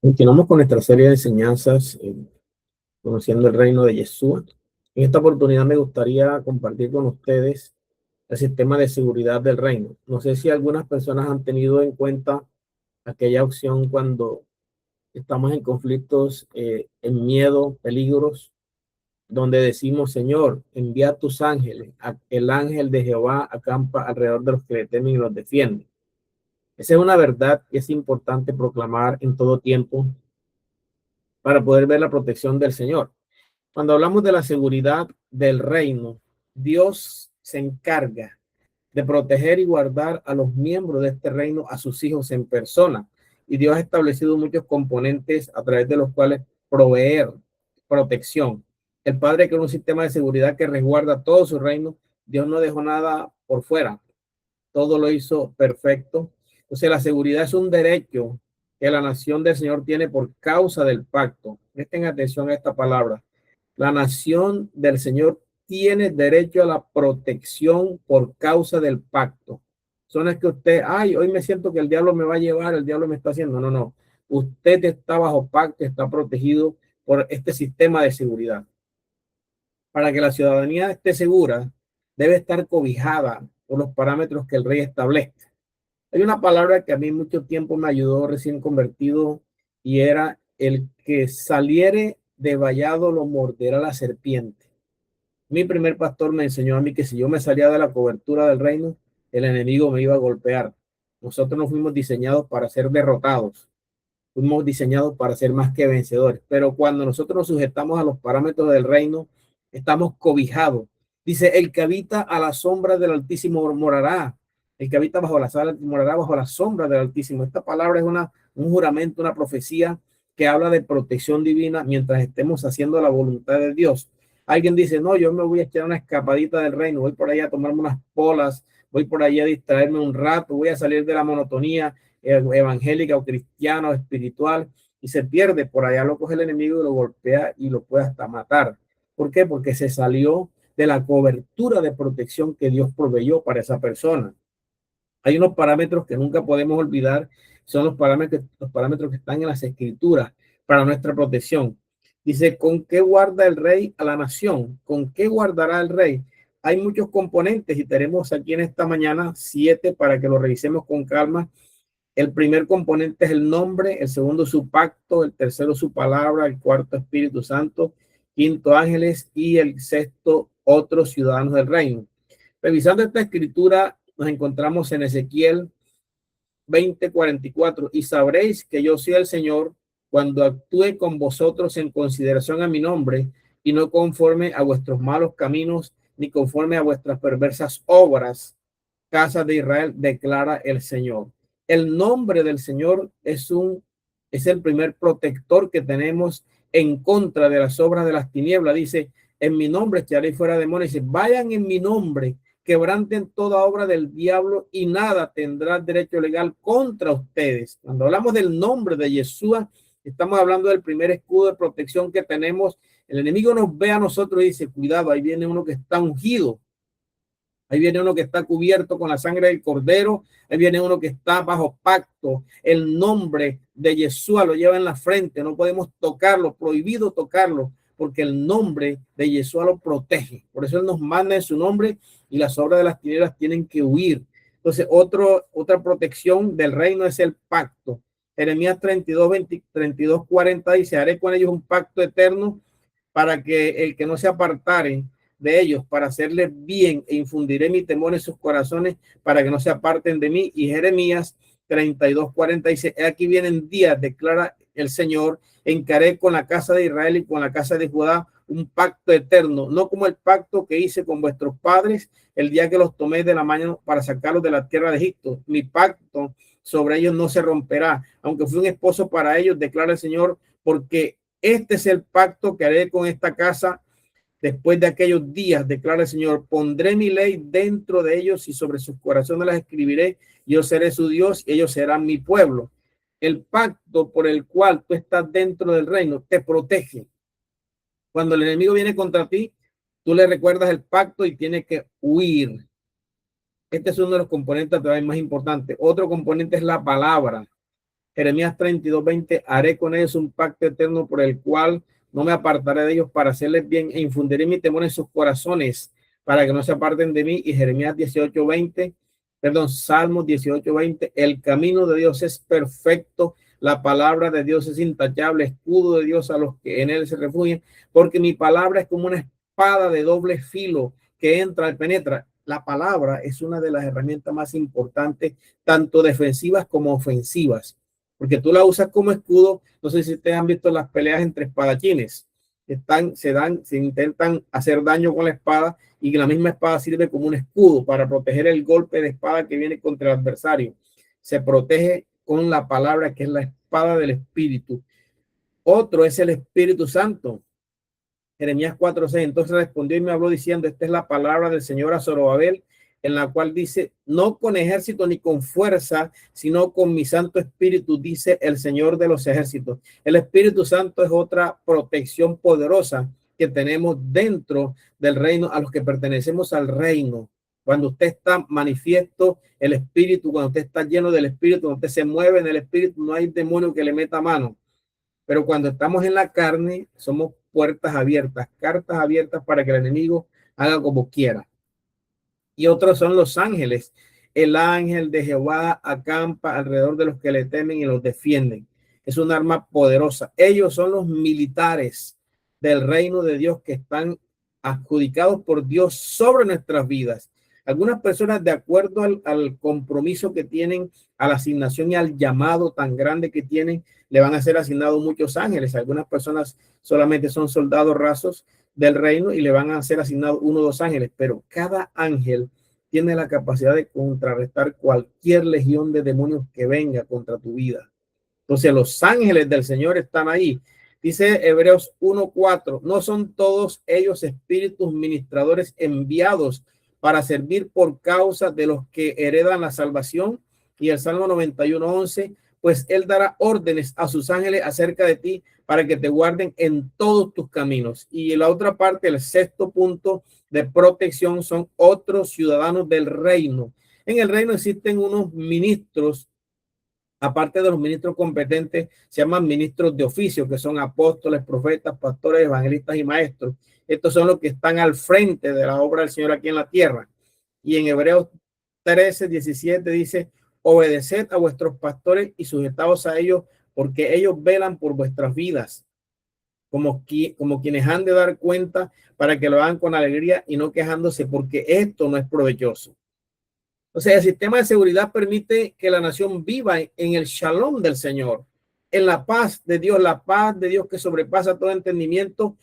Continuamos con nuestra serie de enseñanzas, conociendo el reino de Yeshua. En esta oportunidad me gustaría compartir con ustedes el sistema de seguridad del reino. No sé si algunas personas han tenido en cuenta aquella opción cuando estamos en conflictos, en miedo, peligros, donde decimos: Señor, envía tus ángeles. El ángel de Jehová acampa alrededor de los que le temen y los defiende. Esa es una verdad que es importante proclamar en todo tiempo para poder ver la protección del Señor. Cuando hablamos de la seguridad del reino, Dios se encarga de proteger y guardar a los miembros de este reino, a sus hijos en persona. Y Dios ha establecido muchos componentes a través de los cuales proveer protección. El Padre creó un sistema de seguridad que resguarda todo su reino. Dios no dejó nada por fuera, todo lo hizo perfecto. Entonces, la seguridad es un derecho que la nación del Señor tiene por causa del pacto. Presten atención a esta palabra. La nación del Señor tiene derecho a la protección por causa del pacto. Son es que usted, ay, hoy me siento que el diablo me va a llevar, el diablo me está haciendo. No, no. Usted está bajo pacto, está protegido por este sistema de seguridad. Para que la ciudadanía esté segura, debe estar cobijada por los parámetros que el rey establezca. Hay una palabra que a mí mucho tiempo me ayudó recién convertido, y era: el que saliere de vallado lo morderá la serpiente. Mi primer pastor me enseñó a mí que si yo me salía de la cobertura del reino, el enemigo me iba a golpear. Nosotros no fuimos diseñados para ser derrotados, fuimos diseñados para ser más que vencedores. Pero cuando nosotros nos sujetamos a los parámetros del reino, estamos cobijados. Dice: el que habita a la sombra del Altísimo morará. El que habita bajo la sala morará bajo la sombra del Altísimo. Esta palabra es un juramento, una profecía que habla de protección divina mientras estemos haciendo la voluntad de Dios. Alguien dice: no, yo me voy a echar una escapadita del reino, voy por allá a tomarme unas polas, voy por allá a distraerme un rato, voy a salir de la monotonía evangélica o cristiana o espiritual, y se pierde. Por allá lo coge el enemigo y lo golpea y lo puede hasta matar. ¿Por qué? Porque se salió de la cobertura de protección que Dios proveyó para esa persona. Hay unos parámetros que nunca podemos olvidar, son los parámetros que están en las escrituras para nuestra protección. Dice: ¿con qué guarda el rey a la nación? ¿Con qué guardará el rey? Hay muchos componentes y tenemos aquí en esta mañana 7 para que lo revisemos con calma. El primer componente es el nombre, el segundo su pacto, el tercero su palabra, el cuarto Espíritu Santo, quinto ángeles y el sexto otros ciudadanos del reino. Revisando esta escritura, nos encontramos en Ezequiel 20:44: y sabréis que yo soy el Señor cuando actúe con vosotros en consideración a mi nombre, y no conforme a vuestros malos caminos, ni conforme a vuestras perversas obras, casa de Israel, declara el Señor. El nombre del Señor es el primer protector que tenemos en contra de las obras de las tinieblas. Dice: en mi nombre echaré fuera demonios. Dice: vayan en mi nombre, quebranten toda obra del diablo y nada tendrá derecho legal contra ustedes. Cuando hablamos del nombre de Yeshua, estamos hablando del primer escudo de protección que tenemos. El enemigo nos ve a nosotros y dice: cuidado, ahí viene uno que está ungido, ahí viene uno que está cubierto con la sangre del cordero, ahí viene uno que está bajo pacto. El nombre de Yeshua lo lleva en la frente, no podemos tocarlo, prohibido tocarlo, porque el nombre de Yeshua lo protege. Por eso él nos manda en su nombre y las obras de las tinieblas tienen que huir. Entonces, otra protección del reino es el pacto. Jeremías 32:40 dice: haré con ellos un pacto eterno para que el que no se apartare de ellos, para hacerles bien, e infundiré mi temor en sus corazones para que no se aparten de mí. Y Jeremías 32:40 dice: aquí vienen días, declara el Señor, en que haré con la casa de Israel y con la casa de Judá un pacto eterno, no como el pacto que hice con vuestros padres el día que los tomé de la mano para sacarlos de la tierra de Egipto. Mi pacto sobre ellos no se romperá, aunque fui un esposo para ellos, declara el Señor, porque este es el pacto que haré con esta casa después de aquellos días, declara el Señor. Pondré mi ley dentro de ellos y sobre sus corazones las escribiré. Yo seré su Dios y ellos serán mi pueblo. El pacto por el cual tú estás dentro del reino te protege. Cuando el enemigo viene contra ti, tú le recuerdas el pacto y tiene que huir. Este es uno de los componentes todavía más importantes. Otro componente es la palabra. Jeremías 32:20, haré con ellos un pacto eterno por el cual no me apartaré de ellos para hacerles bien e infundiré mi temor en sus corazones para que no se aparten de mí. Y Jeremías 18:20, Salmos 18:20, el camino de Dios es perfecto, la palabra de Dios es intachable, escudo de Dios a los que en él se refugian, porque mi palabra es como una espada de doble filo que entra y penetra. La palabra es una de las herramientas más importantes, tanto defensivas como ofensivas, porque tú la usas como escudo. No sé si ustedes han visto las peleas entre espadachines, se intentan hacer daño con la espada y la misma espada sirve como un escudo para proteger el golpe de espada que viene contra el adversario. Se protege con la palabra, que es la espada del Espíritu. Otro es el Espíritu Santo. Jeremías 4:6, entonces respondió y me habló diciendo, esta es la palabra del Señor a Zorobabel, en la cual dice, no con ejército ni con fuerza, sino con mi Santo Espíritu, dice el Señor de los ejércitos. El Espíritu Santo es otra protección poderosa que tenemos dentro del reino, a los que pertenecemos al reino. Cuando usted está manifiesto el Espíritu, cuando usted está lleno del Espíritu, cuando usted se mueve en el Espíritu, no hay demonio que le meta mano. Pero cuando estamos en la carne, somos puertas abiertas, cartas abiertas para que el enemigo haga como quiera. Y otros son los ángeles. El ángel de Jehová acampa alrededor de los que le temen y los defienden. Es un arma poderosa. Ellos son los militares del reino de Dios que están adjudicados por Dios sobre nuestras vidas. Algunas personas, de acuerdo al compromiso que tienen, a la asignación y al llamado tan grande que tienen, le van a ser asignados muchos ángeles. Algunas personas solamente son soldados rasos del reino y le van a ser asignados 1 o 2 ángeles, pero cada ángel tiene la capacidad de contrarrestar cualquier legión de demonios que venga contra tu vida. Entonces los ángeles del Señor están ahí. Dice Hebreos 1:4, no son todos ellos espíritus ministradores enviados para servir por causa de los que heredan la salvación. Y el Salmo 91:11, pues él dará órdenes a sus ángeles acerca de ti para que te guarden en todos tus caminos. Y la otra parte, el sexto punto de protección, son otros ciudadanos del reino. En el reino existen unos ministros, aparte de los ministros competentes, se llaman ministros de oficio, que son apóstoles, profetas, pastores, evangelistas y maestros. Estos son los que están al frente de la obra del Señor aquí en la tierra. Y en Hebreos 13:17 dice, obedeced a vuestros pastores y sujetaos a ellos, porque ellos velan por vuestras vidas, como quienes han de dar cuenta, para que lo hagan con alegría y no quejándose, porque esto no es provechoso. O sea, el sistema de seguridad permite que la nación viva en el shalom del Señor, en la paz de Dios, que sobrepasa todo entendimiento,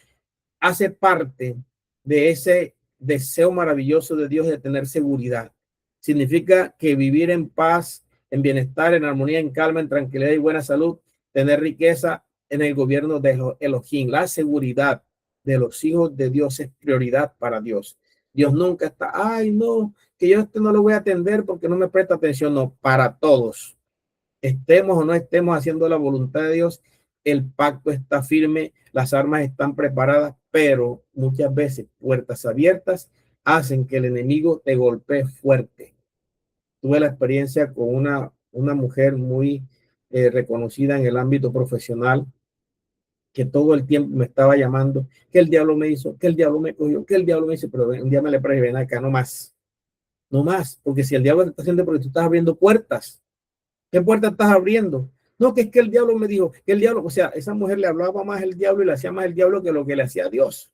hace parte de ese deseo maravilloso de Dios de tener seguridad. Significa que vivir en paz, en bienestar, en armonía, en calma, en tranquilidad y buena salud, tener riqueza en el gobierno de Elohim. La seguridad de los hijos de Dios es prioridad para Dios. Dios nunca está, ay no, que yo no lo voy a atender porque no me presta atención. No, para todos, estemos o no estemos haciendo la voluntad de Dios, el pacto está firme, las armas están preparadas, pero muchas veces puertas abiertas hacen que el enemigo te golpee fuerte. Tuve la experiencia con una mujer muy reconocida en el ámbito profesional, que todo el tiempo me estaba llamando, que el diablo me hizo, que el diablo me cogió, que el diablo me hizo, pero un día me le pregué, ven acá, no más, no más, porque si el diablo te está haciendo, porque tú estás abriendo puertas. ¿Qué puerta estás abriendo? No, que es que el diablo me dijo, que el diablo, o sea, esa mujer le hablaba más el diablo y le hacía más el diablo que lo que le hacía a Dios.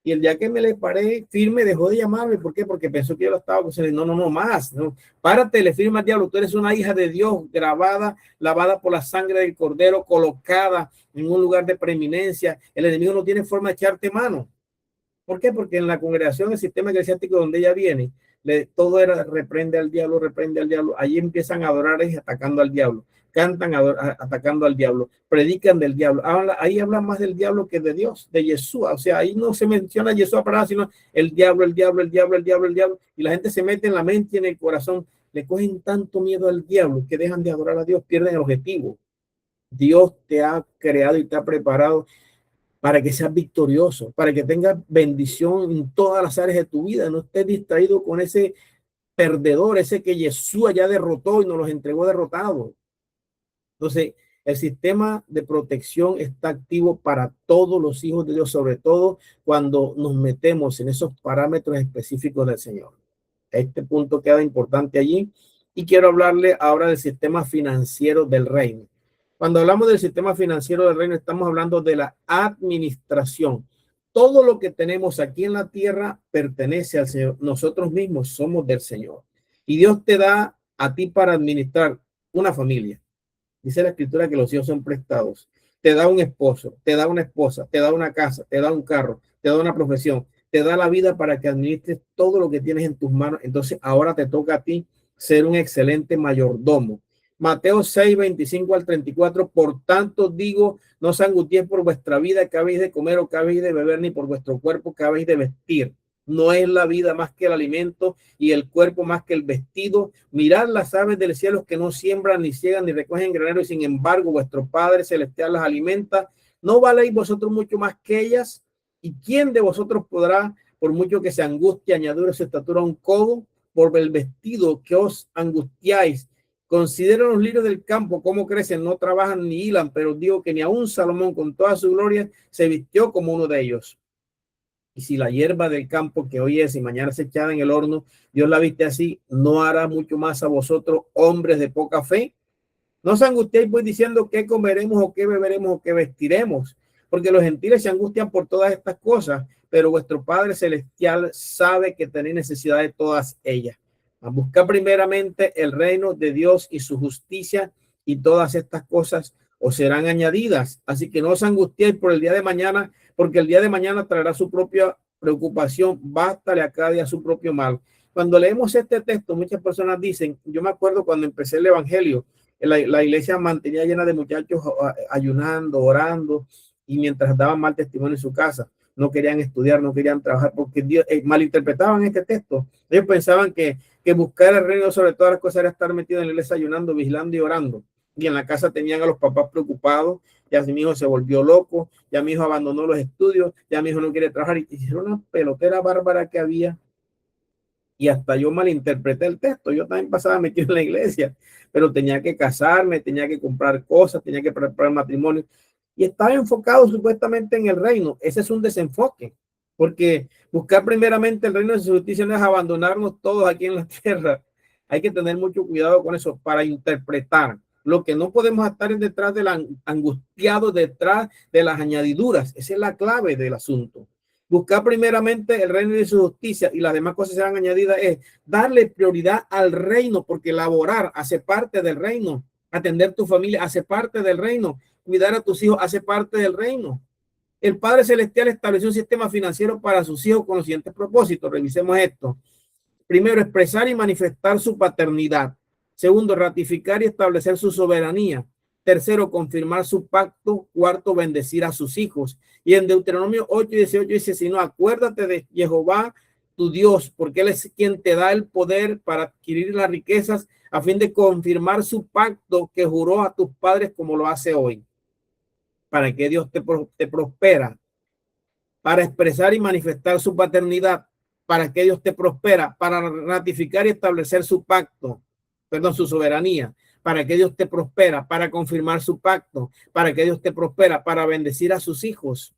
Y el día que me le paré firme, dejó de llamarme. ¿Por qué? Porque pensó que yo lo estaba acusando. No, más. No. Párate, le firma al diablo. Tú eres una hija de Dios, grabada, lavada por la sangre del Cordero, colocada en un lugar de preeminencia. El enemigo no tiene forma de echarte mano. ¿Por qué? Porque en la congregación, el sistema eclesiástico donde ella viene, todo era reprende al diablo, reprende al diablo. Allí empiezan a adorar y atacando al diablo. Cantan atacando al diablo, predican del diablo. Ahí hablan más del diablo que de Dios, de Yeshua. O sea, ahí no se menciona Yeshua para nada, sino el diablo, el diablo, el diablo, el diablo, el diablo. Y la gente se mete en la mente y en el corazón. Le cogen tanto miedo al diablo que dejan de adorar a Dios, pierden el objetivo. Dios te ha creado y te ha preparado para que seas victorioso, para que tengas bendición en todas las áreas de tu vida. No estés distraído con ese perdedor, ese que Jesús ya derrotó y nos los entregó derrotados. Entonces, el sistema de protección está activo para todos los hijos de Dios, sobre todo cuando nos metemos en esos parámetros específicos del Señor. Este punto queda importante allí. Y quiero hablarle ahora del sistema financiero del reino. Cuando hablamos del sistema financiero del reino, estamos hablando de la administración. Todo lo que tenemos aquí en la tierra pertenece al Señor. Nosotros mismos somos del Señor. Y Dios te da a ti para administrar una familia. Dice la escritura que los hijos son prestados. Te da un esposo, te da una esposa, te da una casa, te da un carro, te da una profesión, te da la vida para que administres todo lo que tienes en tus manos. Entonces ahora te toca a ti ser un excelente mayordomo. Mateo 6, 25 al 34. Por tanto digo, no os angustiéis por vuestra vida, que habéis de comer o que habéis de beber, ni por vuestro cuerpo, que habéis de vestir. No es la vida más que el alimento y el cuerpo más que el vestido. Mirad las aves del cielo, que no siembran, ni ciegan, ni recogen granero, y sin embargo vuestro Padre celestial las alimenta. ¿No valéis vosotros mucho más que ellas? ¿Y quién de vosotros podrá, por mucho que se angustie, añadir su estatura a un codo? Por el vestido que os angustiáis. Consideren los lirios del campo, cómo crecen, no trabajan ni hilan, pero digo que ni aun Salomón con toda su gloria se vistió como uno de ellos. Y si la hierba del campo que hoy es y mañana se echada en el horno, Dios la viste así, ¿no hará mucho más a vosotros, hombres de poca fe? No os angustiéis pues diciendo qué comeremos o qué beberemos o qué vestiremos, porque los gentiles se angustian por todas estas cosas, pero vuestro Padre Celestial sabe que tenéis necesidad de todas ellas. A buscar primeramente el reino de Dios y su justicia, y todas estas cosas os serán añadidas. Así que no os angustiéis por el día de mañana, porque el día de mañana traerá su propia preocupación. Bástale a cada día su propio mal. Cuando leemos este texto, muchas personas dicen, yo me acuerdo cuando empecé el evangelio, la iglesia mantenía llena de muchachos ayunando, orando, y mientras daban mal testimonio en su casa, no querían estudiar, no querían trabajar, porque Dios, malinterpretaban este texto. Ellos pensaban que buscar el reino sobre todas las cosas era estar metido en la iglesia ayunando, vigilando y orando. Y en la casa tenían a los papás preocupados. Ya mi hijo se volvió loco, ya mi hijo abandonó los estudios, ya mi hijo no quiere trabajar. Y hicieron una pelotera bárbara que había. Y hasta yo malinterpreté el texto. Yo también pasaba metido en la iglesia, pero tenía que casarme, tenía que comprar cosas, tenía que preparar matrimonio. Y estaba enfocado supuestamente en el reino. Ese es un desenfoque, porque buscar primeramente el reino de su justicia no es abandonarnos todos aquí en la tierra. Hay que tener mucho cuidado con eso para interpretar. Lo que no podemos estar es detrás del angustiado, detrás de las añadiduras. Esa es la clave del asunto. Buscar primeramente el reino de su justicia y las demás cosas serán añadidas. Es darle prioridad al reino, porque laborar hace parte del reino. Atender tu familia hace parte del reino. Cuidar a tus hijos hace parte del reino. El Padre Celestial estableció un sistema financiero para sus hijos con los siguientes propósitos. Revisemos esto. Primero, expresar y manifestar su paternidad. Segundo, ratificar y establecer su soberanía. Tercero, confirmar su pacto. Cuarto, bendecir a sus hijos. Y en Deuteronomio 8:18 dice, si no, acuérdate de Jehová tu Dios, porque Él es quien te da el poder para adquirir las riquezas a fin de confirmar su pacto que juró a tus padres como lo hace hoy. Para que Dios te prospera, para expresar y manifestar su paternidad, para que Dios te prospera, para ratificar y establecer su pacto, su soberanía, para que Dios te prospera, para confirmar su pacto, para que Dios te prospera, para bendecir a sus hijos.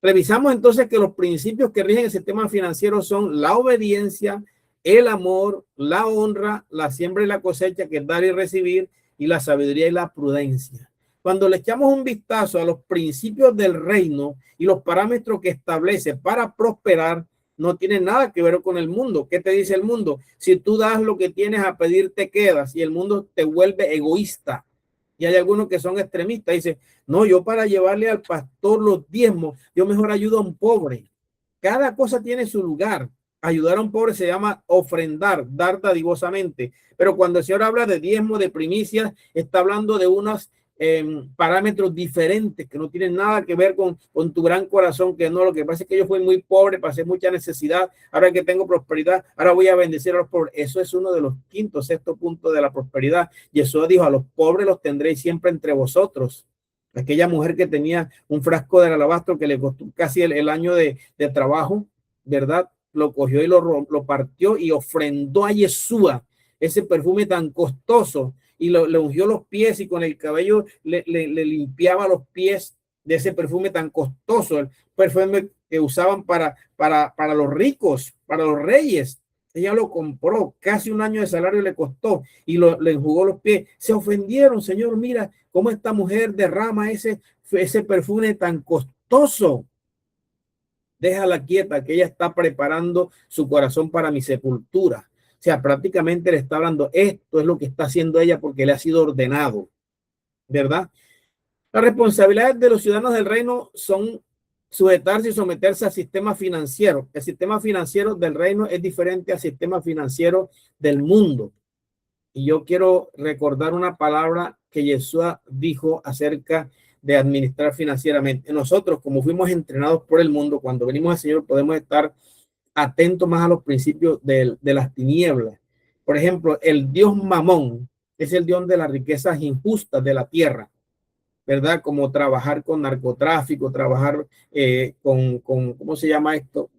Revisamos entonces que los principios que rigen el sistema financiero son la obediencia, el amor, la honra, la siembra y la cosecha, que es dar y recibir, y la sabiduría y la prudencia. Cuando le echamos un vistazo a los principios del reino y los parámetros que establece para prosperar, no tiene nada que ver con el mundo. ¿Qué te dice el mundo? Si tú das lo que tienes, a pedir te quedas, y el mundo te vuelve egoísta. Y hay algunos que son extremistas. Dice, no, yo para llevarle al pastor los diezmos, yo mejor ayudo a un pobre. Cada cosa tiene su lugar. Ayudar a un pobre se llama ofrendar, dar dadivosamente. Pero cuando el Señor habla de diezmo, de primicias, está hablando de unos parámetros diferentes que no tienen nada que ver con tu gran corazón, que no, lo que pasa es que yo fui muy pobre, pasé mucha necesidad, ahora que tengo prosperidad, ahora voy a bendecir a los pobres. Eso es uno de los quinto, sexto puntos de la prosperidad. Jesús dijo, a los pobres los tendréis siempre entre vosotros. Aquella mujer que tenía un frasco de alabastro que le costó casi el año de trabajo, ¿verdad? Lo cogió y lo partió y ofrendó a Yeshua ese perfume tan costoso. le ungió los pies y con el cabello le limpiaba los pies de ese perfume tan costoso, el perfume que usaban para los ricos, para los reyes. Ella lo compró, casi un año de salario le costó y le enjugó los pies. Se ofendieron, Señor, mira cómo esta mujer derrama ese perfume tan costoso. Déjala quieta, que ella está preparando su corazón para mi sepultura. O sea, prácticamente le está hablando, esto es lo que está haciendo ella porque le ha sido ordenado, ¿verdad? Las responsabilidades de los ciudadanos del reino son sujetarse y someterse al sistema financiero. El sistema financiero del reino es diferente al sistema financiero del mundo. Y yo quiero recordar una palabra que Yeshua dijo acerca de administrar financieramente. Nosotros, como fuimos entrenados por el mundo, cuando venimos al Señor podemos estar atentos más a los principios de las tinieblas. Por ejemplo, el Dios Mamón es el Dios de las riquezas injustas de la tierra, ¿verdad? Como trabajar con narcotráfico, trabajar ¿cómo se llama esto?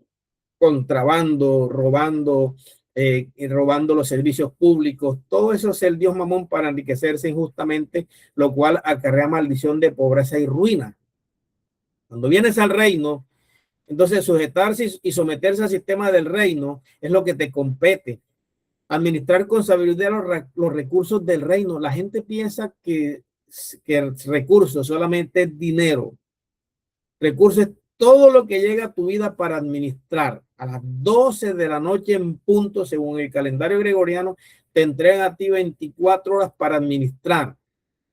Contrabando, robando los servicios públicos. Todo eso es el Dios Mamón para enriquecerse injustamente, lo cual acarrea maldición de pobreza y ruina. Cuando vienes al reino, entonces sujetarse y someterse al sistema del reino es lo que te compete. Administrar con sabiduría los recursos del reino. La gente piensa que recursos solamente es dinero. Recursos es todo lo que llega a tu vida para administrar. A las 12 de la noche en punto, según el calendario gregoriano, te entregan a ti 24 horas para administrar.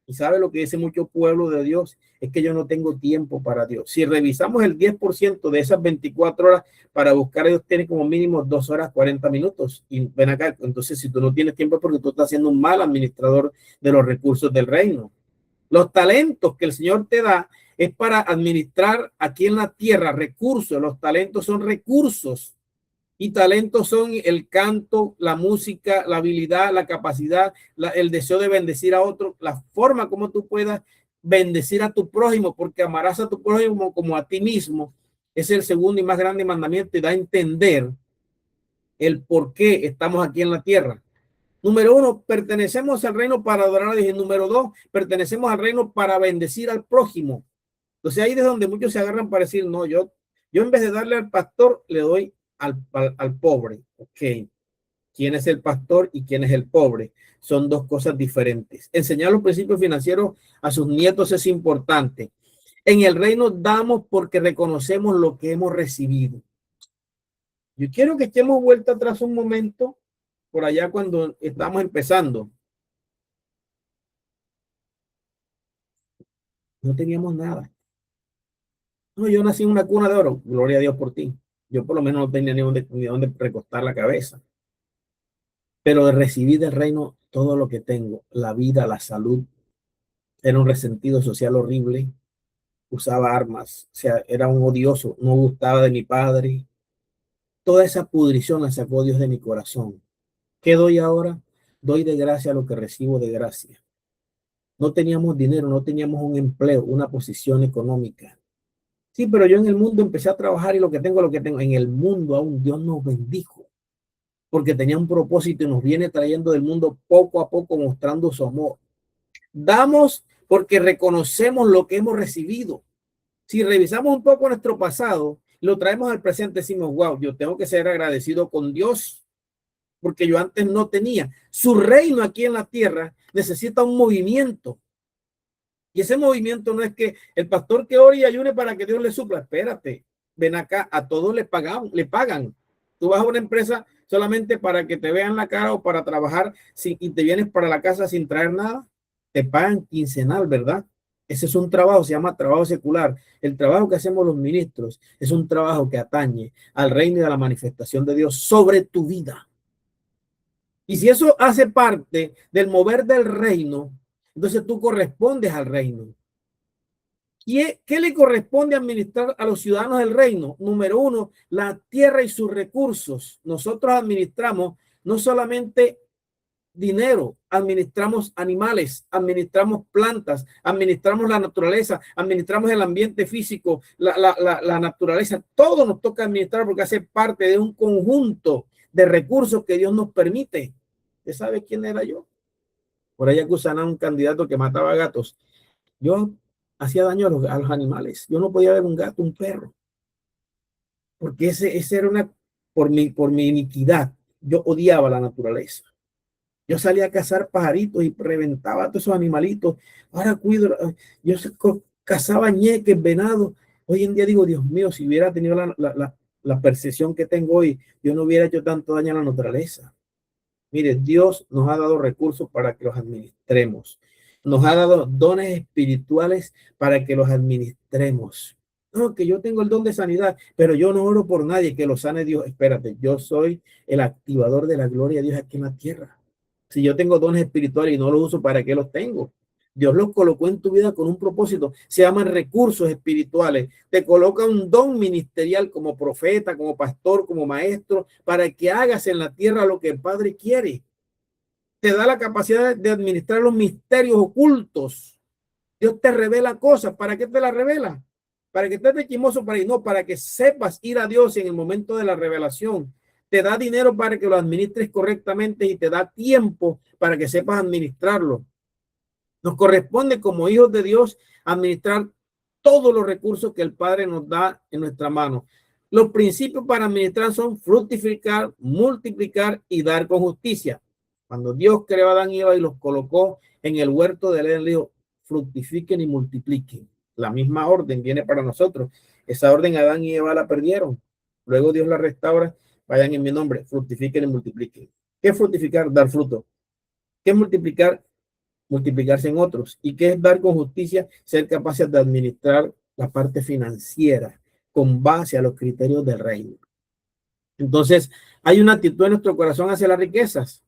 Y sabe lo que dice mucho pueblo de Dios, es que yo no tengo tiempo para Dios. Si revisamos el 10% de esas 24 horas para buscar a Dios, tiene como mínimo 2 horas 40 minutos. Y ven acá, entonces si tú no tienes tiempo es porque tú estás siendo un mal administrador de los recursos del reino. Los talentos que el Señor te da es para administrar aquí en la tierra recursos. Los talentos son recursos. Y talentos son el canto, la música, la habilidad, la capacidad, el deseo de bendecir a otro, la forma como tú puedas bendecir a tu prójimo, porque amarás a tu prójimo como a ti mismo. Es el segundo y más grande mandamiento y da a entender el por qué estamos aquí en la tierra. Número 1, pertenecemos al reino para adorar a Dios. Número 2, pertenecemos al reino para bendecir al prójimo. Entonces ahí es donde muchos se agarran para decir, no, yo en vez de darle al pastor, le doy al pobre. Ok, ¿quién es el pastor y quién es el pobre? Son dos cosas diferentes. Enseñar los principios financieros a sus nietos es importante. En el reino damos porque reconocemos lo que hemos recibido. Yo quiero que echemos vuelta atrás un momento, por allá cuando estamos empezando. No teníamos nada. No, yo nací en una cuna de oro. Gloria a Dios por ti. Yo por lo menos no tenía ni dónde recostar la cabeza. Pero recibí del reino todo lo que tengo. La vida, la salud. Era un resentido social horrible. Usaba armas. O sea, era un odioso. No gustaba de mi padre. Toda esa pudrición la sacó Dios de mi corazón. ¿Qué doy ahora? Doy de gracia lo que recibo de gracia. No teníamos dinero, no teníamos un empleo, una posición económica. Sí, pero yo en el mundo empecé a trabajar y lo que tengo, en el mundo aún Dios nos bendijo, porque tenía un propósito y nos viene trayendo del mundo poco a poco mostrando su amor. Damos porque reconocemos lo que hemos recibido. Si revisamos un poco nuestro pasado, lo traemos al presente, decimos, wow, yo tengo que ser agradecido con Dios, porque yo antes no tenía. Su reino aquí en la tierra necesita un movimiento. Y ese movimiento no es que el pastor que ore y ayune para que Dios le supla. Espérate, ven acá, a todos le pagan. Tú vas a una empresa solamente para que te vean la cara o para trabajar y te vienes para la casa sin traer nada. Te pagan quincenal, ¿verdad? Ese es un trabajo, se llama trabajo secular. El trabajo que hacemos los ministros es un trabajo que atañe al reino y a la manifestación de Dios sobre tu vida. Y si eso hace parte del mover del reino, entonces tú correspondes al reino. ¿Qué le corresponde administrar a los ciudadanos del reino? Número 1, la tierra y sus recursos. Nosotros administramos no solamente dinero, administramos animales, administramos plantas, administramos la naturaleza, administramos el ambiente físico, la naturaleza. Todo nos toca administrar porque hace parte de un conjunto de recursos que Dios nos permite. ¿Usted sabe quién era yo? Por ahí acusan a un candidato que mataba gatos. Yo hacía daño a los animales. Yo no podía ver un gato, un perro, porque ese era por mi iniquidad. Yo odiaba la naturaleza. Yo salía a cazar pajaritos y reventaba a todos esos animalitos. Ahora cuido, yo cazaba ñeques, venados. Hoy en día digo, Dios mío, si hubiera tenido la percepción que tengo hoy, yo no hubiera hecho tanto daño a la naturaleza. Mire, Dios nos ha dado recursos para que los administremos. Nos ha dado dones espirituales para que los administremos. No, que yo tengo el don de sanidad, pero yo no oro por nadie, que lo sane Dios. Espérate, yo soy el activador de la gloria de Dios aquí en la tierra. Si yo tengo dones espirituales y no los uso, ¿para qué los tengo? Dios los colocó en tu vida con un propósito. Se llaman recursos espirituales. Te coloca un don ministerial como profeta, como pastor, como maestro, para que hagas en la tierra lo que el Padre quiere. Te da la capacidad de administrar los misterios ocultos. Dios te revela cosas. ¿Para qué te las revela? Para que estés de chimoso para ir. No, para que sepas ir a Dios en el momento de la revelación. Te da dinero para que lo administres correctamente y te da tiempo para que sepas administrarlo. Nos corresponde como hijos de Dios administrar todos los recursos que el Padre nos da en nuestra mano. Los principios para administrar son fructificar, multiplicar y dar con justicia. Cuando Dios creó a Adán y Eva y los colocó en el huerto del Edén, le dijo, fructifiquen y multipliquen. La misma orden viene para nosotros. Esa orden Adán y Eva la perdieron. Luego Dios la restaura. Vayan en mi nombre, fructifiquen y multipliquen. ¿Qué es fructificar? Dar fruto. ¿Qué es multiplicar? Multiplicarse en otros. ¿Y qué es dar con justicia? Ser capaces de administrar la parte financiera con base a los criterios del reino. Entonces, hay una actitud en nuestro corazón hacia las riquezas.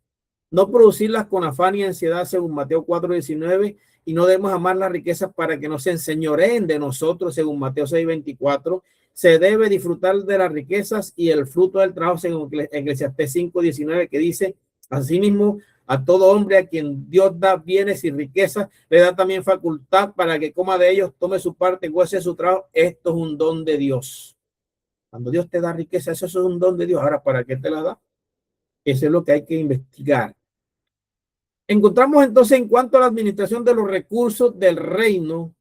No producirlas con afán y ansiedad, según Mateo 4:19, y no debemos amar las riquezas para que no se enseñoreen de nosotros, según Mateo 6:24. Se debe disfrutar de las riquezas y el fruto del trabajo, según Eclesiastés 5:19, que dice, asimismo, a todo hombre a quien Dios da bienes y riquezas, le da también facultad para que coma de ellos, tome su parte, goce su trabajo. Esto es un don de Dios. Cuando Dios te da riqueza, eso es un don de Dios. Ahora, ¿para qué te la da? Eso es lo que hay que investigar. Encontramos entonces en cuanto a la administración de los recursos del reino,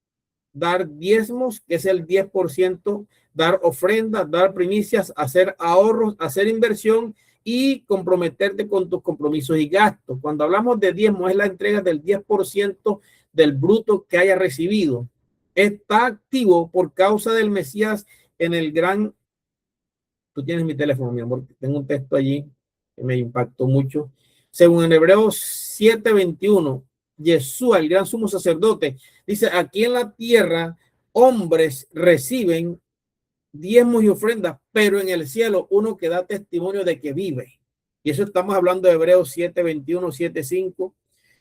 dar diezmos, que es el 10%, dar ofrendas, dar primicias, hacer ahorros, hacer inversión y comprometerte con tus compromisos y gastos. Cuando hablamos de diezmo, es la entrega del 10% del bruto que haya recibido. Está activo por causa del Mesías en el gran... Tú tienes mi teléfono, mi amor. Tengo un texto allí que me impactó mucho. Según en Hebreos 7:21, Yeshua, el gran sumo sacerdote, dice, aquí en la tierra hombres reciben diezmos y ofrendas, pero en el cielo uno que da testimonio de que vive. Y eso estamos hablando de Hebreos 7:21, 7:5,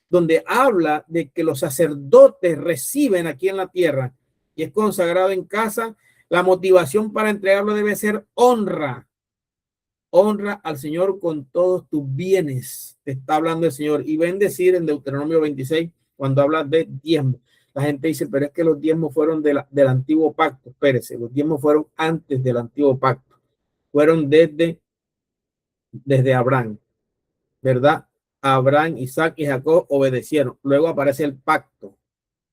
donde habla de que los sacerdotes reciben aquí en la tierra y es consagrado en casa. La motivación para entregarlo debe ser honra. Honra al Señor con todos tus bienes. Te está hablando el Señor. Y bendecir en Deuteronomio 26, cuando habla de diezmo. La gente dice, pero es que los diezmos fueron del antiguo pacto. Espérese, los diezmos fueron antes del antiguo pacto. Fueron desde Abraham, ¿verdad? Abraham, Isaac y Jacob obedecieron. Luego aparece el pacto.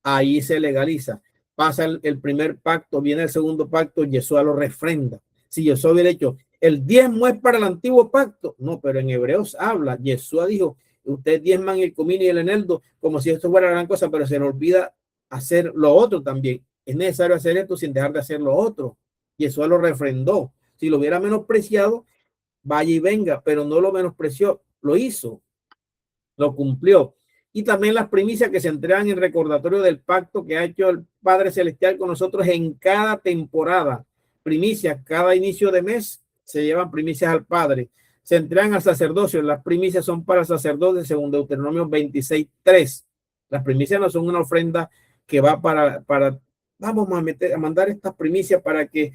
Ahí se legaliza. Pasa el primer pacto, viene el segundo pacto, Yeshua lo refrenda. Si Yeshua hubiera hecho, el diezmo es para el antiguo pacto. No, pero en Hebreos habla, Yeshua dijo, ustedes diezman el comino y el eneldo como si esto fuera gran cosa, pero se le olvida hacer lo otro también. Es necesario hacer esto sin dejar de hacer lo otro. Yeshua lo refrendó. Si lo hubiera menospreciado, vaya y venga, pero no lo menospreció, lo hizo, lo cumplió. Y también las primicias que se entregan en recordatorio del pacto que ha hecho el Padre Celestial con nosotros en cada temporada. Primicias, cada inicio de mes se llevan primicias al Padre. Se entregan al sacerdocio. Las primicias son para sacerdotes según Deuteronomio 26:3. Las primicias no son una ofrenda que va para vamos a mandar estas primicias para que